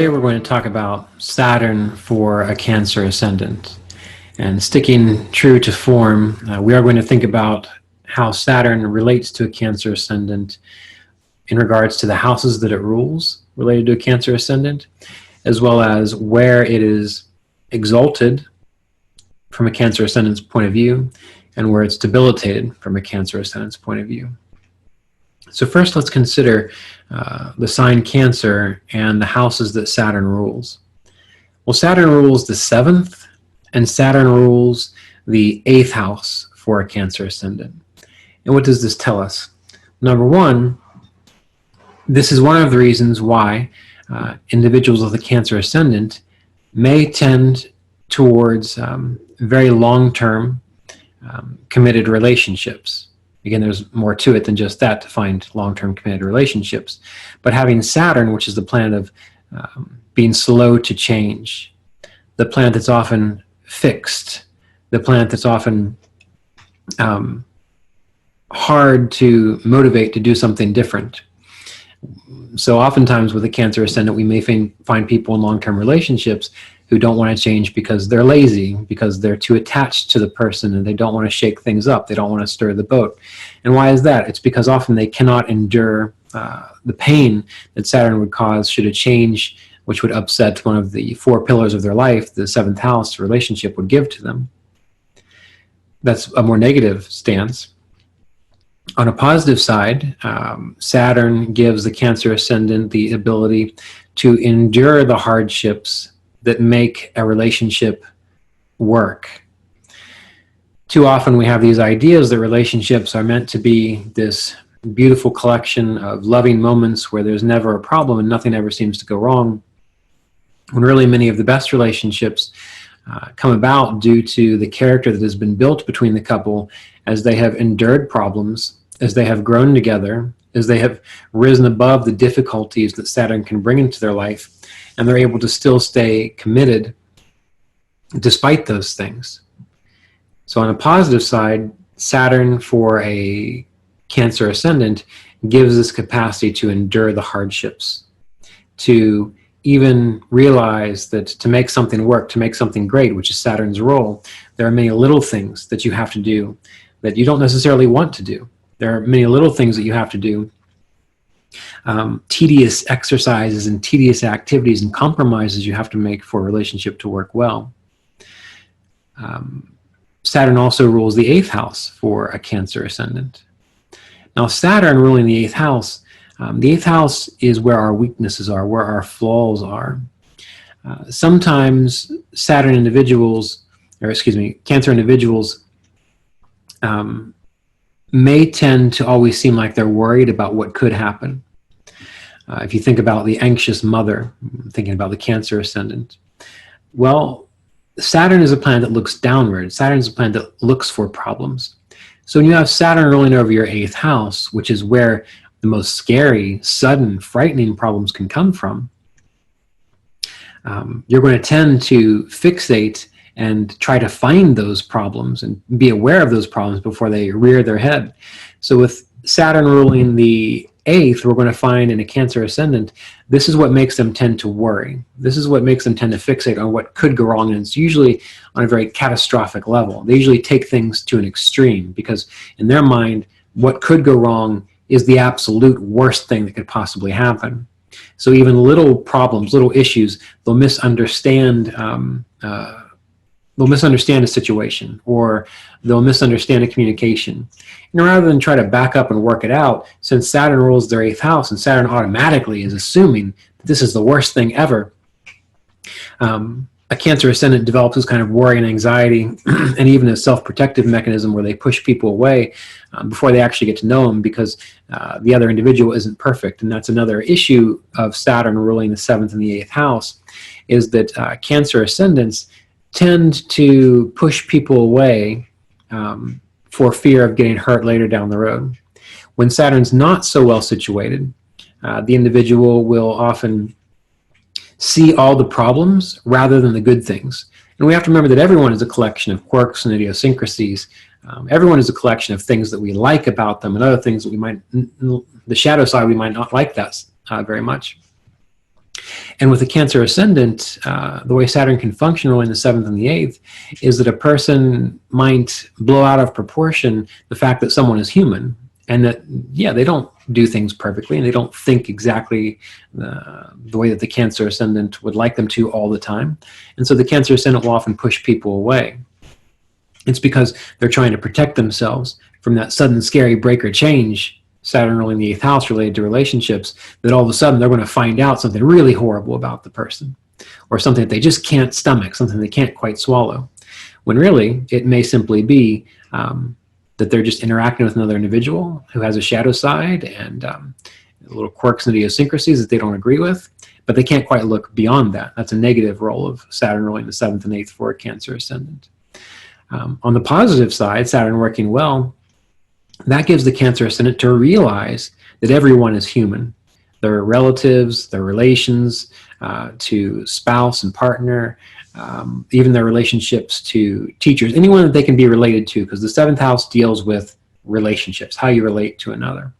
Today we're going to talk about Saturn for a Cancer Ascendant. And sticking true to form, we are going to think about how Saturn relates to a Cancer Ascendant in regards to the houses that it rules related to a Cancer Ascendant, as well as where it is exalted from a Cancer Ascendant's point of view and where it's debilitated from a Cancer Ascendant's point of view. So first, let's consider the sign Cancer and the houses that Saturn rules. Well, Saturn rules the 7th, and Saturn rules the 8th house for a Cancer Ascendant. And what does this tell us? Number one, this is one of the reasons why individuals with a Cancer Ascendant may tend towards very long-term committed relationships. Again, there's more to it than just that to find long-term committed relationships. But having Saturn, which is the planet of being slow to change, the planet that's often fixed, the planet that's often hard to motivate to do something different. So oftentimes with a Cancer Ascendant, we may find people in long-term relationships who don't want to change because they're lazy, because they're too attached to the person and they don't want to shake things up. They don't want to stir the boat. And why is that? It's because often they cannot endure the pain that Saturn would cause should a change which would upset one of the 4 pillars of their life, the 7th house relationship, would give to them. That's a more negative stance. On a positive side, Saturn gives the Cancer Ascendant the ability to endure the hardships that make a relationship work. Too often we have these ideas that relationships are meant to be this beautiful collection of loving moments where there's never a problem and nothing ever seems to go wrong, when really many of the best relationships come about due to the character that has been built between the couple as they have endured problems, as they have grown together, as they have risen above the difficulties that Saturn can bring into their life, and they're able to still stay committed despite those things. So on a positive side, Saturn for a Cancer Ascendant gives this capacity to endure the hardships, to even realize that to make something work, to make something great, which is Saturn's role, there are many little things that you have to do that you don't necessarily want to do. There are many little things that you have to do, tedious exercises and tedious activities and compromises you have to make for a relationship to work well. Saturn also rules the 8th house for a Cancer Ascendant. Now, Saturn ruling the 8th house, the 8th house is where our weaknesses are, where our flaws are. Sometimes Cancer individuals may tend to always seem like they're worried about what could happen. If you think about the anxious mother, thinking about the Cancer Ascendant, well, Saturn is a planet that looks downward. Saturn is a planet that looks for problems. So when you have Saturn ruling over your 8th house, which is where the most scary, sudden, frightening problems can come from, you're going to tend to fixate and try to find those problems and be aware of those problems before they rear their head. So with Saturn ruling the 8th, we're going to find in a Cancer Ascendant, this is what makes them tend to worry. This is what makes them tend to fixate on what could go wrong, and it's usually on a very catastrophic level. They usually take things to an extreme because in their mind, what could go wrong is the absolute worst thing that could possibly happen. So even little problems, little issues, they'll misunderstand a situation, or they'll misunderstand a communication. And rather than try to back up and work it out, since Saturn rules their 8th house and Saturn automatically is assuming that this is the worst thing ever, a Cancer Ascendant develops this kind of worry and anxiety and even a self-protective mechanism where they push people away before they actually get to know them because the other individual isn't perfect. And that's another issue of Saturn ruling the 7th and the 8th house, is that Cancer Ascendants tend to push people away for fear of getting hurt later down the road. When Saturn's not so well situated, the individual will often see all the problems rather than the good things. And we have to remember that everyone is a collection of quirks and idiosyncrasies. Everyone is a collection of things that we like about them and other things that we might, the shadow side, we might not like that very much. And with the Cancer ascendant, the way Saturn can function really in the 7th and the 8th is that a person might blow out of proportion the fact that someone is human, and that, yeah, they don't do things perfectly, and they don't think exactly the way that the Cancer ascendant would like them to all the time. And so the Cancer ascendant will often push people away. It's because they're trying to protect themselves from that sudden scary break or change, Saturn ruling the 8th house related to relationships, that all of a sudden they're going to find out something really horrible about the person, or something that they just can't stomach, something they can't quite swallow. When really, it may simply be that they're just interacting with another individual who has a shadow side and little quirks and idiosyncrasies that they don't agree with, but they can't quite look beyond that. That's a negative role of Saturn ruling the 7th and 8th for a Cancer ascendant. On the positive side, Saturn working well, that gives the Cancer ascendant to realize that everyone is human. Their relatives, their relations to spouse and partner, even their relationships to teachers, anyone that they can be related to, because the 7th house deals with relationships, how you relate to another.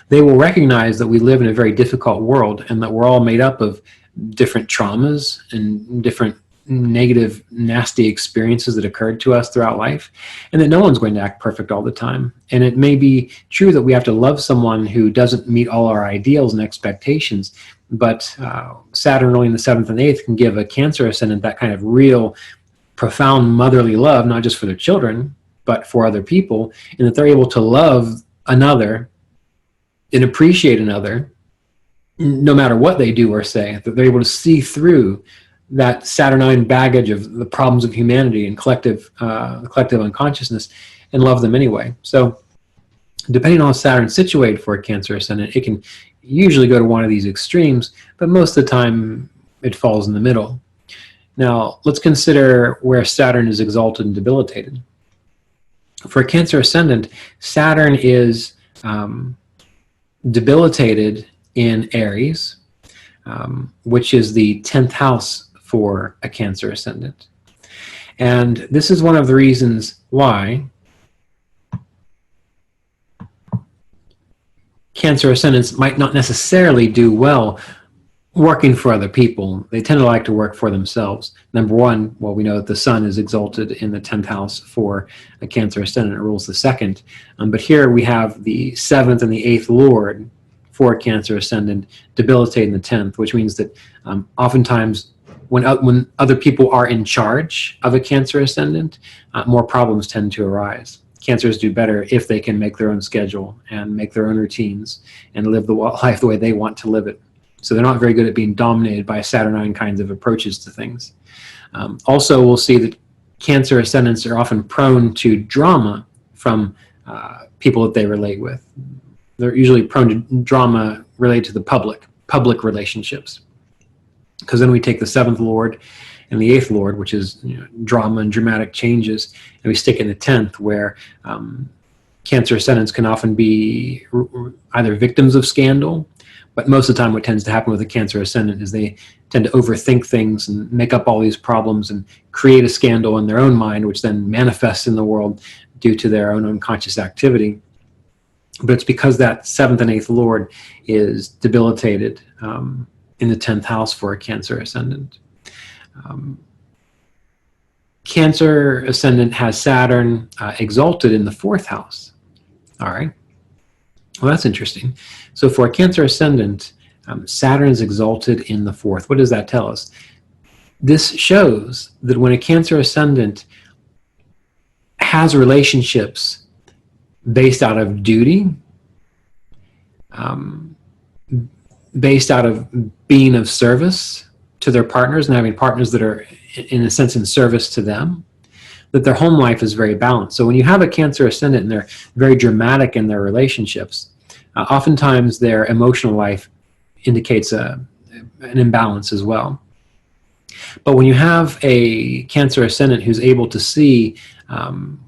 They will recognize that we live in a very difficult world, and that we're all made up of different traumas and different negative, nasty experiences that occurred to us throughout life, and that no one's going to act perfect all the time. And it may be true that we have to love someone who doesn't meet all our ideals and expectations, but Saturn ruling the 7th and 8th can give a Cancer ascendant that kind of real, profound motherly love, not just for their children, but for other people, and that they're able to love another and appreciate another no matter what they do or say, that they're able to see through that Saturnine baggage of the problems of humanity and collective unconsciousness, and love them anyway. So depending on how Saturn's situated for a Cancer ascendant, it can usually go to one of these extremes, but most of the time it falls in the middle. Now let's consider where Saturn is exalted and debilitated. For a Cancer ascendant, Saturn is debilitated in Aries, which is the 10th house for a Cancer ascendant. And this is one of the reasons why Cancer ascendants might not necessarily do well working for other people. They tend to like to work for themselves. Number one, well, we know that the sun is exalted in the 10th house for a Cancer ascendant. It rules the 2nd. But here we have the 7th and the 8th lord for a Cancer ascendant debilitating the 10th, which means that oftentimes when other people are in charge of a Cancer ascendant, more problems tend to arise. Cancers do better if they can make their own schedule and make their own routines and live the life the way they want to live it. So they're not very good at being dominated by Saturnine kinds of approaches to things. Also, we'll see that Cancer ascendants are often prone to drama from people that they relate with. They're usually prone to drama related to the public relationships. Because then we take the 7th lord and the 8th lord, which is drama and dramatic changes, and we stick in the 10th, where Cancer ascendants can often be either victims of scandal, but most of the time what tends to happen with a Cancer ascendant is they tend to overthink things and make up all these problems and create a scandal in their own mind, which then manifests in the world due to their own unconscious activity. But it's because that 7th and 8th lord is debilitated in the 10th house for a Cancer ascendant. Cancer ascendant has Saturn exalted in the 4th house. All right. Well, that's interesting. So for a Cancer ascendant, Saturn is exalted in the 4th. What does that tell us? This shows that when a Cancer ascendant has relationships based out of duty, based out of being of service to their partners and having partners that are, in a sense, in service to them, that their home life is very balanced. So when you have a Cancer ascendant and they're very dramatic in their relationships, oftentimes their emotional life indicates an imbalance as well. But when you have a Cancer ascendant who's able to see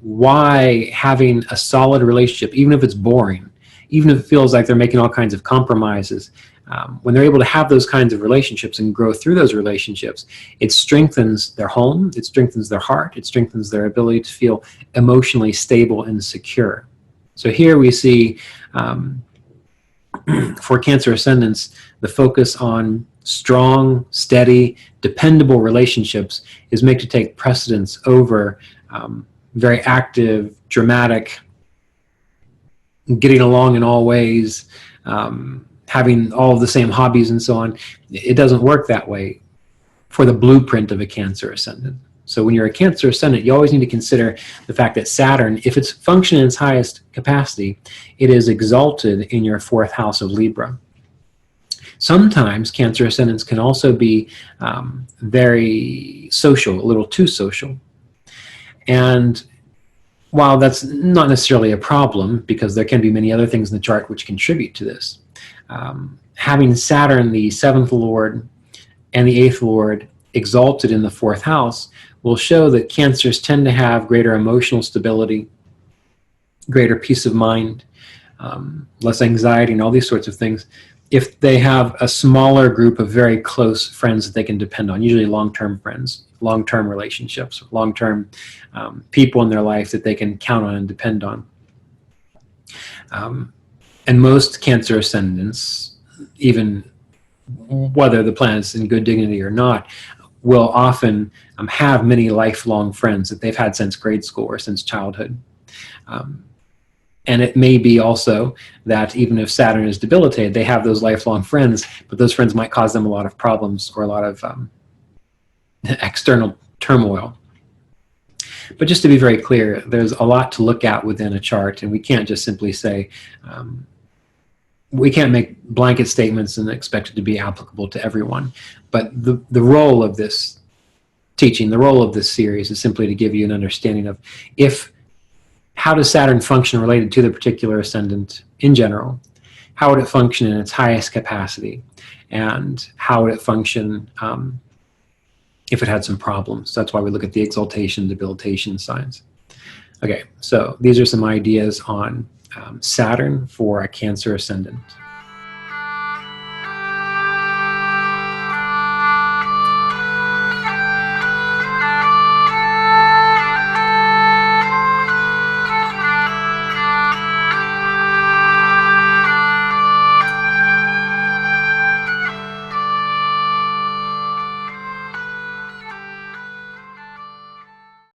why having a solid relationship, even if it's boring, even if it feels like they're making all kinds of compromises, when they're able to have those kinds of relationships and grow through those relationships, it strengthens their home, it strengthens their heart, it strengthens their ability to feel emotionally stable and secure. So here we see for Cancer ascendants, the focus on strong, steady, dependable relationships is made to take precedence over very active, dramatic, getting along in all ways, having all of the same hobbies and so on. It doesn't work that way for the blueprint of a Cancer ascendant. So when you're a Cancer ascendant, you always need to consider the fact that Saturn, if it's functioning in its highest capacity, it is exalted in your 4th house of Libra. Sometimes Cancer ascendants can also be very social, a little too social. And while that's not necessarily a problem, because there can be many other things in the chart which contribute to this, having Saturn, the 7th lord, and the 8th lord exalted in the 4th house will show that Cancers tend to have greater emotional stability, greater peace of mind, less anxiety, and all these sorts of things if they have a smaller group of very close friends that they can depend on, usually long-term friends, long-term relationships, long-term people in their life that they can count on and depend on. And most Cancer ascendants, even whether the planet's in good dignity or not, will often have many lifelong friends that they've had since grade school or since childhood. And it may be also that even if Saturn is debilitated, they have those lifelong friends, but those friends might cause them a lot of problems or a lot of external turmoil. But just to be very clear, there's a lot to look at within a chart, and we can't just simply say, we can't make blanket statements and expect it to be applicable to everyone. But the role of this teaching, the role of this series is simply to give you an understanding of how does Saturn function related to the particular ascendant in general? How would it function in its highest capacity? And how would it function if it had some problems? That's why we look at the exaltation, debilitation signs. Okay, so these are some ideas on Saturn for a Cancer ascendant.